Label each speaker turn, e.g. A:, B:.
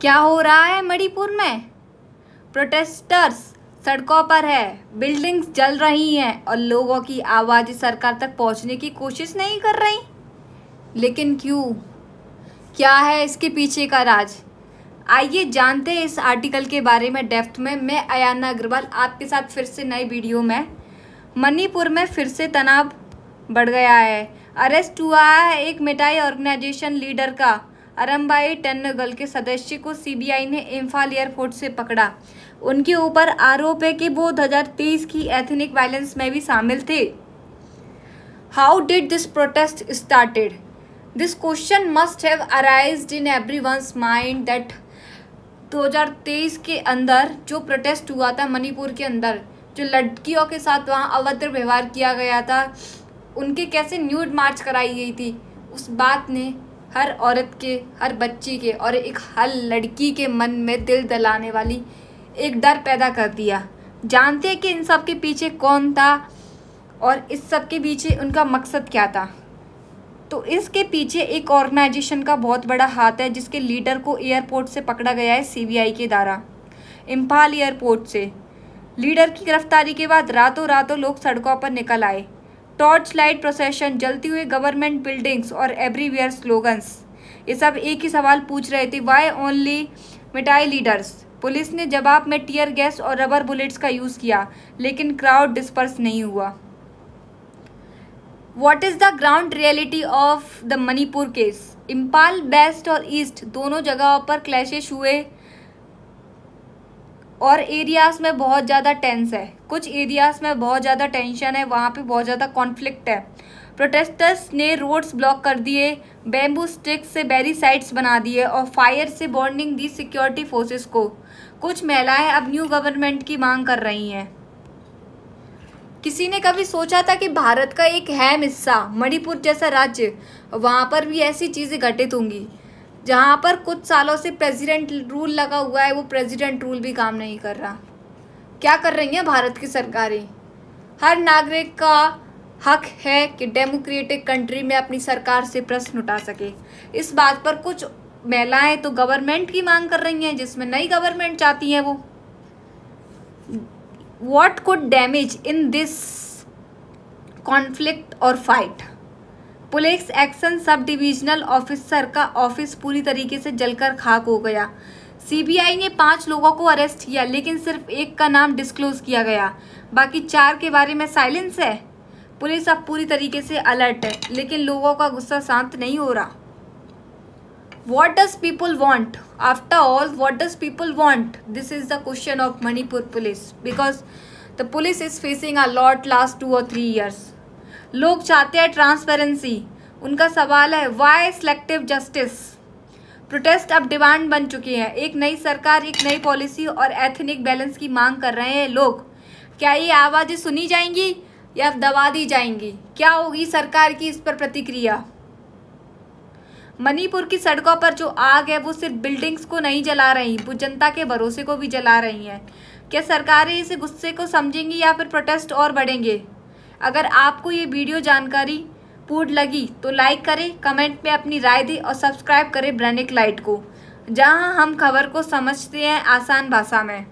A: क्या हो रहा है मणिपुर में? प्रोटेस्टर्स सड़कों पर है, बिल्डिंग्स जल रही हैं और लोगों की आवाज़ सरकार तक पहुंचने की कोशिश नहीं कर रही। लेकिन क्यों? क्या है इसके पीछे का राज? आइए जानते हैं इस आर्टिकल के बारे में डेप्थ में। मैं अयाना अग्रवाल आपके साथ फिर से नई वीडियो में। मणिपुर में फिर से तनाव बढ़ गया है। अरेस्ट हुआ है एक मिठाई ऑर्गेनाइजेशन लीडर का। अरम्बाई टेन्नगल के सदस्य को सीबीआई ने इम्फाल एयरपोर्ट से पकड़ा। उनके ऊपर आरोप है कि वो 2023 की एथनिक वायलेंस में भी शामिल थे। How did this protest started? This question must have arised in everyone's mind that 2023 के अंदर जो प्रोटेस्ट हुआ था मणिपुर के अंदर, जो लड़कियों के साथ वहाँ अभद्र व्यवहार किया गया था, उनके कैसे न्यूड मार्च कराई गई थी, उस बात ने हर औरत के, हर बच्ची के और एक हर लड़की के मन में दिल दहलाने वाली एक डर पैदा कर दिया। जानते हैं कि इन सब के पीछे कौन था और इस सब के पीछे उनका मकसद क्या था? तो इसके पीछे एक ऑर्गेनाइजेशन का बहुत बड़ा हाथ है, जिसके लीडर को एयरपोर्ट से पकड़ा गया है सीबीआई के द्वारा, इम्फाल एयरपोर्ट से। लीडर की गिरफ्तारी के बाद रातों रातों लोग सड़कों पर निकल आए। टॉर्च लाइट प्रोसेशन, जलती हुई गवर्नमेंट बिल्डिंग्स और एवरीवेयर स्लोगन्स। ये सब एक ही सवाल पूछ रहे थे, वाई ओनली मिठाई लीडर्स? पुलिस ने जवाब में टीयर गैस और रबर बुलेट्स का यूज़ किया, लेकिन क्राउड डिस्पर्स नहीं हुआ। What is the ground reality of the Manipur case? Imphal west और ईस्ट दोनों जगहों पर क्लैशेस हुए और एरियाज में बहुत ज़्यादा टेंस है। कुछ एरियाज में बहुत ज़्यादा टेंशन है, वहाँ पे बहुत ज़्यादा कॉन्फ्लिक्ट है। प्रोटेस्टर्स ने रोड्स ब्लॉक कर दिए, बैम्बू स्टिक्स से बैरिसाइड्स बना दिए और फायर से वार्निंग दी सिक्योरिटी फोर्सेस को। कुछ महिलाएं अब न्यू गवर्नमेंट की मांग कर रही हैं। किसी ने कभी सोचा था कि भारत का एक अहम हिस्सा मणिपुर जैसा राज्य, वहाँ पर भी ऐसी चीज़ें घटित होंगी? जहाँ पर कुछ सालों से प्रेसिडेंट रूल लगा हुआ है, वो प्रेसिडेंट रूल भी काम नहीं कर रहा। क्या कर रही हैं भारत की सरकारें? हर नागरिक का हक है कि डेमोक्रेटिक कंट्री में अपनी सरकार से प्रश्न उठा सके। इस बात पर कुछ महिलाएं तो गवर्नमेंट की मांग कर रही हैं, जिसमें नई गवर्नमेंट चाहती हैं वो। What could damage in this conflict or fight? Police action sub divisional officer का ऑफिस पूरी तरीके से जलकर खाक हो गया। सीबीआई ने 5 लोगों को अरेस्ट किया, लेकिन सिर्फ एक का नाम डिस्क्लोज किया गया, बाकी 4 के बारे में साइलेंस है। पुलिस अब पूरी तरीके से अलर्ट है, लेकिन लोगों का गुस्सा शांत नहीं हो रहा। What does people want? After all, what does people want? This is the question of Manipur police, because the police is facing a lot last 2 or 3 years. लोग चाहते हैं ट्रांसपेरेंसी। उनका सवाल है why selective justice? प्रोटेस्ट अब demand बन चुके हैं। एक नई सरकार, एक नई पॉलिसी और एथनिक बैलेंस की मांग कर रहे हैं लोग। क्या ये आवाज़ें सुनी जाएंगी या दबा दी जाएंगी? क्या होगी सरकार की इस पर प्रतिक्रिया? मणिपुर की सड़कों पर जो आग है वो सिर्फ बिल्डिंग्स को नहीं जला रही, वो जनता के भरोसे को भी जला रही हैं। क्या सरकारें इसे गुस्से को समझेंगी या फिर प्रोटेस्ट और बढ़ेंगे? अगर आपको ये वीडियो जानकारी पूर्ण लगी तो लाइक करें, कमेंट में अपनी राय दें और सब्सक्राइब करें ब्रेनिक लाइट को, जहां हम खबर को समझते हैं आसान भाषा में।